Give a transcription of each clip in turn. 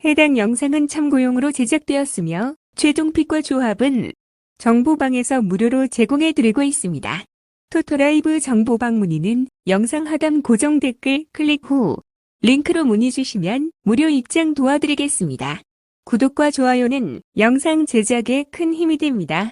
해당 영상은 참고용으로 제작되었으며 최종픽과 조합은 정보방에서 무료로 제공해드리고 있습니다. 토토라이브 정보방 문의는 영상 하단 고정 댓글 클릭 후 링크로 문의 주시면 무료 입장 도와드리겠습니다. 구독과 좋아요는 영상 제작에 큰 힘이 됩니다.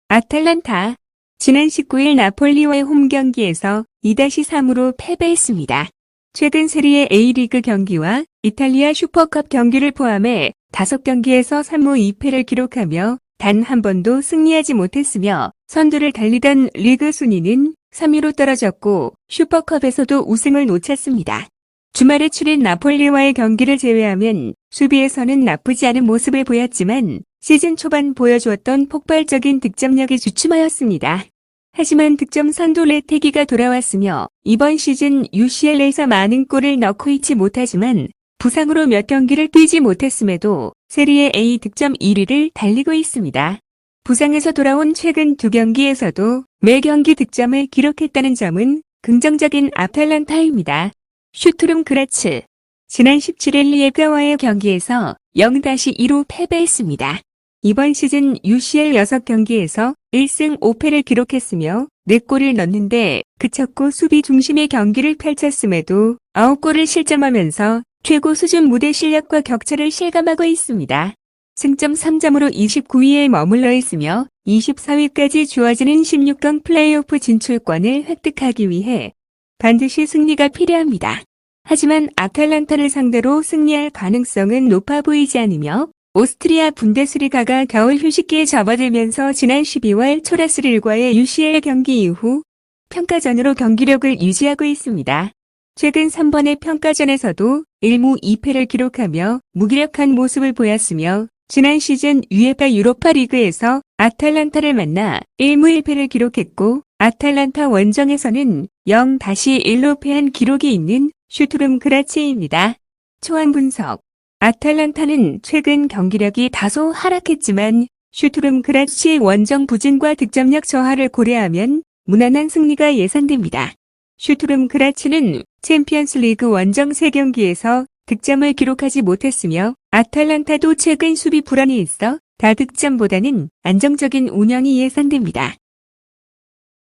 아탈란타 지난 19일 나폴리와의 홈 경기에서 2-3으로 패배했습니다. 최근 세리에 A리그 경기와 이탈리아 슈퍼컵 경기를 포함해 5경기에서 3무 2패를 기록하며 단 한 번도 승리하지 못했으며 선두를 달리던 리그 순위는 3위로 떨어졌고 슈퍼컵에서도 우승을 놓쳤습니다. 주말에 치른 나폴리와의 경기를 제외하면 수비에서는 나쁘지 않은 모습을 보였지만 시즌 초반 보여주었던 폭발적인 득점력이 주춤하였습니다. 하지만 득점 선두 레테기가 돌아왔으며 이번 시즌 UCL에서 많은 골을 넣고 있지 못하지만 부상으로 몇 경기를 뛰지 못했음에도 세리에 A 득점 1위를 달리고 있습니다. 부상에서 돌아온 최근 2경기에서도 매 경기 득점을 기록했다는 점은 긍정적인 아탈란타입니다. 슈투름 그라츠 지난 17일 리에가와의 경기에서 0-2로 패배했습니다. 이번 시즌 UCL 6경기에서 1승 5패를 기록했으며 4골을 넣는데 그쳤고 수비 중심의 경기를 펼쳤음에도 9골을 실점하면서 최고 수준 무대 실력과 격차를 실감하고 있습니다. 승점 3점으로 29위에 머물러 있으며 24위까지 주어지는 16강 플레이오프 진출권을 획득하기 위해 반드시 승리가 필요합니다. 하지만 아탈란타를 상대로 승리할 가능성은 높아 보이지 않으며 오스트리아 분데스리가가 겨울 휴식기에 접어들면서 지난 12월 초라스릴과의 UCL 경기 이후 평가전으로 경기력을 유지하고 있습니다. 최근 3번의 평가전에서도 1무 2패를 기록하며 무기력한 모습을 보였으며 지난 시즌 UEFA 유로파 리그에서 아탈란타를 만나 1무 1패를 기록했고 아탈란타 원정에서는 0-1로 패한 기록이 있는 슈투름 그라츠입니다. 초안 분석 아탈란타는 최근 경기력이 다소 하락했지만 슈투름 그라츠의 원정 부진과 득점력 저하를 고려하면 무난한 승리가 예상됩니다. 슈투름 그라츠는 챔피언스 리그 원정 3경기에서 득점을 기록하지 못했으며 아탈란타도 최근 수비 불안이 있어 다득점보다는 안정적인 운영이 예상됩니다.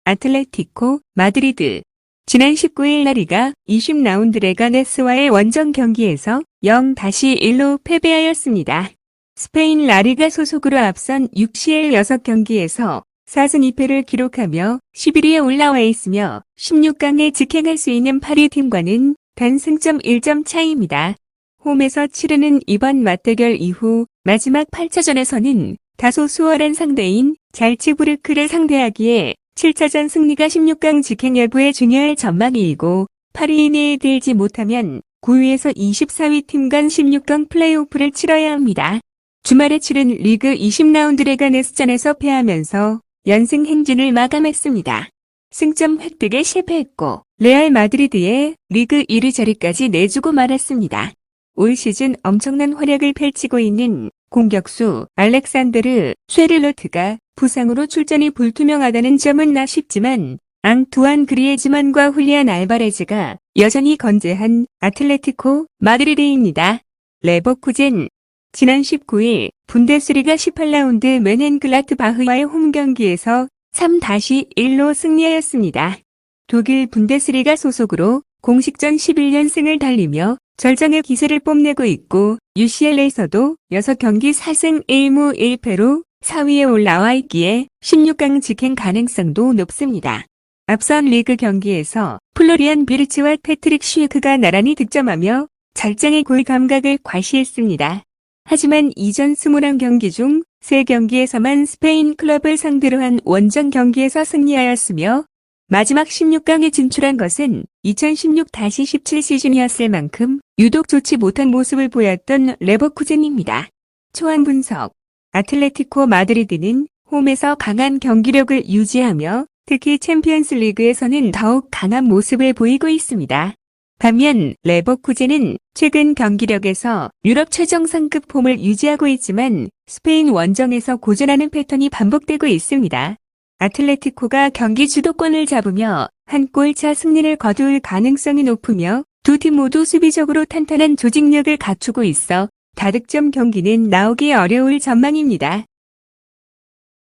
아틀레티코 마드리드 지난 19일 라리가 20라운드 레가네스와의 원정 경기에서 0-1로 패배하였습니다. 스페인 라리가 소속으로 앞선 UCL 6경기에서 4승 2패를 기록하며 11위에 올라와 있으며 16강에 직행할 수 있는 8위 팀과는 단 승점 1점 차이입니다. 홈에서 치르는 이번 맞대결 이후 마지막 8차전에서는 다소 수월한 상대인 잘츠부르크를 상대하기에 7차전 승리가 16강 직행 여부에 중요할 전망이고 8위 이내에 들지 못하면 9위에서 24위 팀 간 16강 플레이오프를 치러야 합니다. 주말에 치른 리그 20라운드 레가네스전에서 패하면서 연승 행진을 마감했습니다. 승점 획득에 실패했고 레알 마드리드의 리그 1위 자리까지 내주고 말았습니다. 올 시즌 엄청난 활약을 펼치고 있는 공격수 알렉산드르 쉐를로트가 부상으로 출전이 불투명하다는 점은 아쉽지만 앙투안 그리에즈만과 훌리안 알바레즈가 여전히 건재한 아틀레티코 마드리드입니다. 레버쿠젠 지난 19일 분데스리가 18라운드 멘헨글라트바흐와의 홈 경기에서 3-1로 승리하였습니다. 독일 분데스리가 소속으로 공식전 11연승을 달리며 절정의 기세를 뽐내고 있고 UCL에서도 6경기 4승 1무 1패로 4위에 올라와 있기에 16강 직행 가능성도 높습니다. 앞선 리그 경기에서 플로리안 비르츠와 패트릭 슈크가 나란히 득점하며 절정의 골 감각을 과시했습니다. 하지만 이전 21경기 중 3경기에서만 스페인 클럽을 상대로 한 원정 경기에서 승리하였으며 마지막 16강에 진출한 것은 2016-17 시즌이었을 만큼 유독 좋지 못한 모습을 보였던 레버쿠젠입니다. 초안 분석 아틀레티코 마드리드는 홈에서 강한 경기력을 유지하며 특히 챔피언스 리그에서는 더욱 강한 모습을 보이고 있습니다. 반면 레버쿠젠은 최근 경기력에서 유럽 최정상급 폼을 유지하고 있지만 스페인 원정에서 고전하는 패턴이 반복되고 있습니다. 아틀레티코가 경기 주도권을 잡으며 한 골차 승리를 거둘 가능성이 높으며 두 팀 모두 수비적으로 탄탄한 조직력을 갖추고 있어 다득점 경기는 나오기 어려울 전망입니다.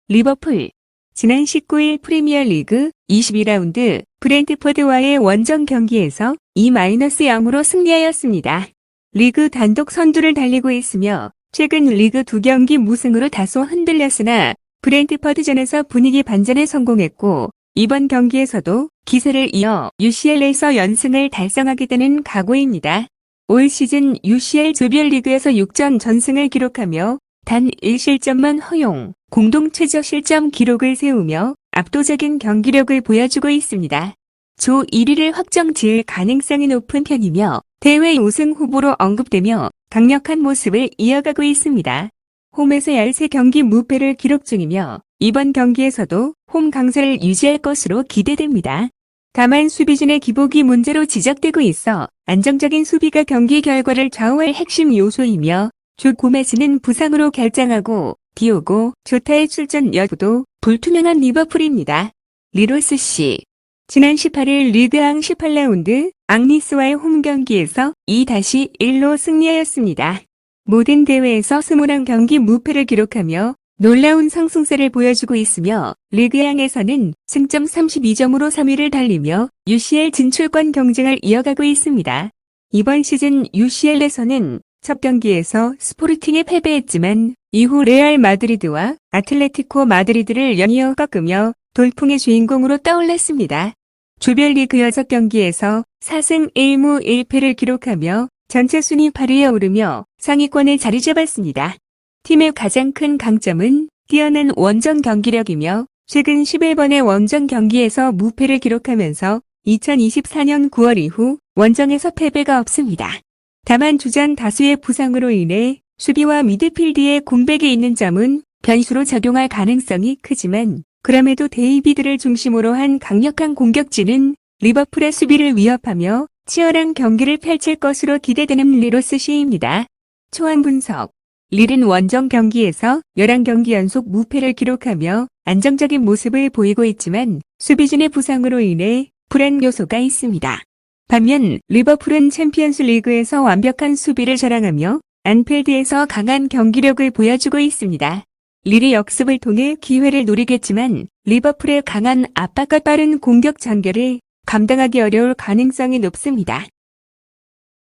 리버풀 지난 19일 프리미어리그 22라운드 브렌트포드와의 원정 경기에서 2-0으로 승리하였습니다. 리그 단독 선두를 달리고 있으며 최근 리그 2경기 무승으로 다소 흔들렸으나 브렌트포드전에서 분위기 반전에 성공했고 이번 경기에서도 기세를 이어 UCL에서 연승을 달성하겠다는 각오입니다. 올 시즌 UCL 조별리그에서 6전 전승을 기록하며 단 1실점만 허용, 공동 최저 실점 기록을 세우며 압도적인 경기력을 보여주고 있습니다. 조 1위를 확정 지을 가능성이 높은 편이며 대회 우승 후보로 언급되며 강력한 모습을 이어가고 있습니다. 홈에서 13경기 무패를 기록 중이며 이번 경기에서도 홈 강세를 유지할 것으로 기대됩니다. 다만 수비진의 기복이 문제로 지적되고 있어 안정적인 수비가 경기 결과를 좌우할 핵심 요소이며 조 고메즈는 부상으로 결장하고 디오고 조타의 출전 여부도 불투명한 리버풀입니다. 리로스 씨 지난 18일 리그왕 18라운드 앙리스와의 홈 경기에서 2-1로 승리하였습니다. 모든 대회에서 21경기 무패를 기록하며 놀라운 상승세를 보여주고 있으며 리그왕에서는 승점 32점으로 3위를 달리며 UCL 진출권 경쟁을 이어가고 있습니다. 이번 시즌 UCL에서는 첫 경기에서 스포르팅에 패배했지만 이후 레알 마드리드와 아틀레티코 마드리드를 연이어 꺾으며 돌풍의 주인공으로 떠올랐습니다. 조별리그 6경기에서 4승 1무 1패를 기록하며 전체 순위 8위에 오르며 상위권에 자리 잡았습니다. 팀의 가장 큰 강점은 뛰어난 원정 경기력이며 최근 11번의 원정 경기에서 무패를 기록하면서 2024년 9월 이후 원정에서 패배가 없습니다. 다만 주전 다수의 부상으로 인해 수비와 미드필드의 공백이 있는 점은 변수로 작용할 가능성이 크지만 그럼에도 데이비드를 중심으로 한 강력한 공격진은 리버풀의 수비를 위협하며 치열한 경기를 펼칠 것으로 기대되는 리로스 씨입니다. 초안 분석 릴은 원정 경기에서 11경기 연속 무패를 기록하며 안정적인 모습을 보이고 있지만 수비진의 부상으로 인해 불안 요소가 있습니다. 반면 리버풀은 챔피언스 리그에서 완벽한 수비를 자랑하며 안필드에서 강한 경기력을 보여주고 있습니다. 릴이 역습을 통해 기회를 노리겠지만 리버풀의 강한 압박과 빠른 공격 전개를 감당하기 어려울 가능성이 높습니다.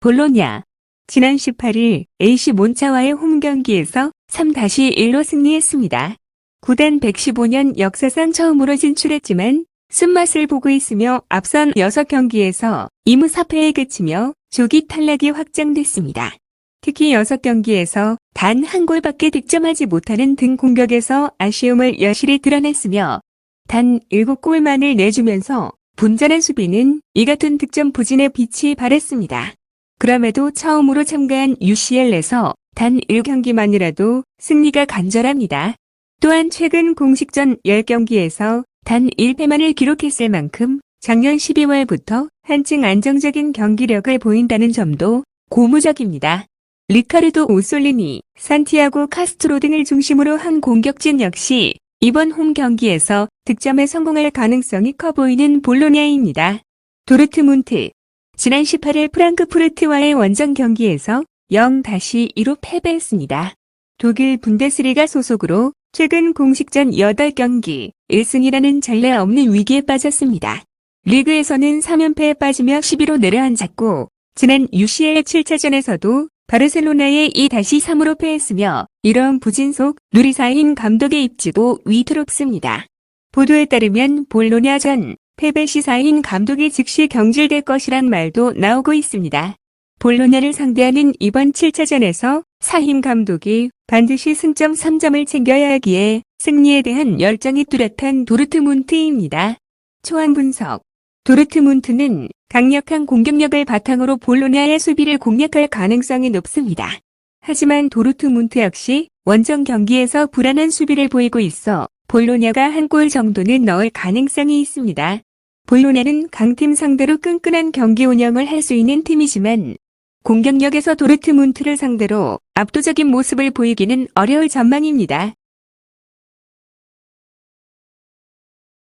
볼로냐 지난 18일 AC 몬차와의 홈 경기에서 3-1로 승리했습니다. 구단 115년 역사상 처음으로 진출했지만 쓴맛을 보고 있으며 앞선 6경기에서 2무 4패에 그치며 조기 탈락이 확정됐습니다. 특히 6경기에서 단 한 골밖에 득점하지 못하는 등 공격에서 아쉬움을 여실히 드러냈으며 단 7골만을 내주면서 분전한 수비는 이 같은 득점 부진의 빛이 발했습니다. 그럼에도 처음으로 참가한 UCL에서 단 1경기만이라도 승리가 간절합니다. 또한 최근 공식전 10경기에서 단 1패만을 기록했을 만큼 작년 12월부터 한층 안정적인 경기력을 보인다는 점도 고무적입니다. 리카르도 오솔리니, 산티아고 카스트로 등을 중심으로 한 공격진 역시 이번 홈 경기에서 득점에 성공할 가능성이 커 보이는 볼로냐입니다. 도르트문트 지난 18일 프랑크푸르트와의 원정 경기에서 0-2로 패배했습니다. 독일 분데스리가 소속으로 최근 공식전 8경기 1승이라는 전례 없는 위기에 빠졌습니다. 리그에서는 3연패에 빠지며 10위로 내려앉았고 지난 UCL 7차전에서도 바르셀로나에 2-3으로 패했으며 이러한 부진 속 누리사인 감독의 입지도 위태롭습니다. 보도에 따르면 볼로냐전 패배 시 사인 감독이 즉시 경질될 것이란 말도 나오고 있습니다. 볼로냐를 상대하는 이번 7차전에서 사임 감독이 반드시 승점 3점을 챙겨야 하기에 승리에 대한 열정이 뚜렷한 도르트문트입니다. 초안 분석 도르트문트는 강력한 공격력을 바탕으로 볼로냐의 수비를 공략할 가능성이 높습니다. 하지만 도르트문트 역시 원정 경기에서 불안한 수비를 보이고 있어 볼로냐가 한 골 정도는 넣을 가능성이 있습니다. 볼로냐는 강팀 상대로 끈끈한 경기 운영을 할 수 있는 팀이지만 공격력에서 도르트문트를 상대로 압도적인 모습을 보이기는 어려울 전망입니다.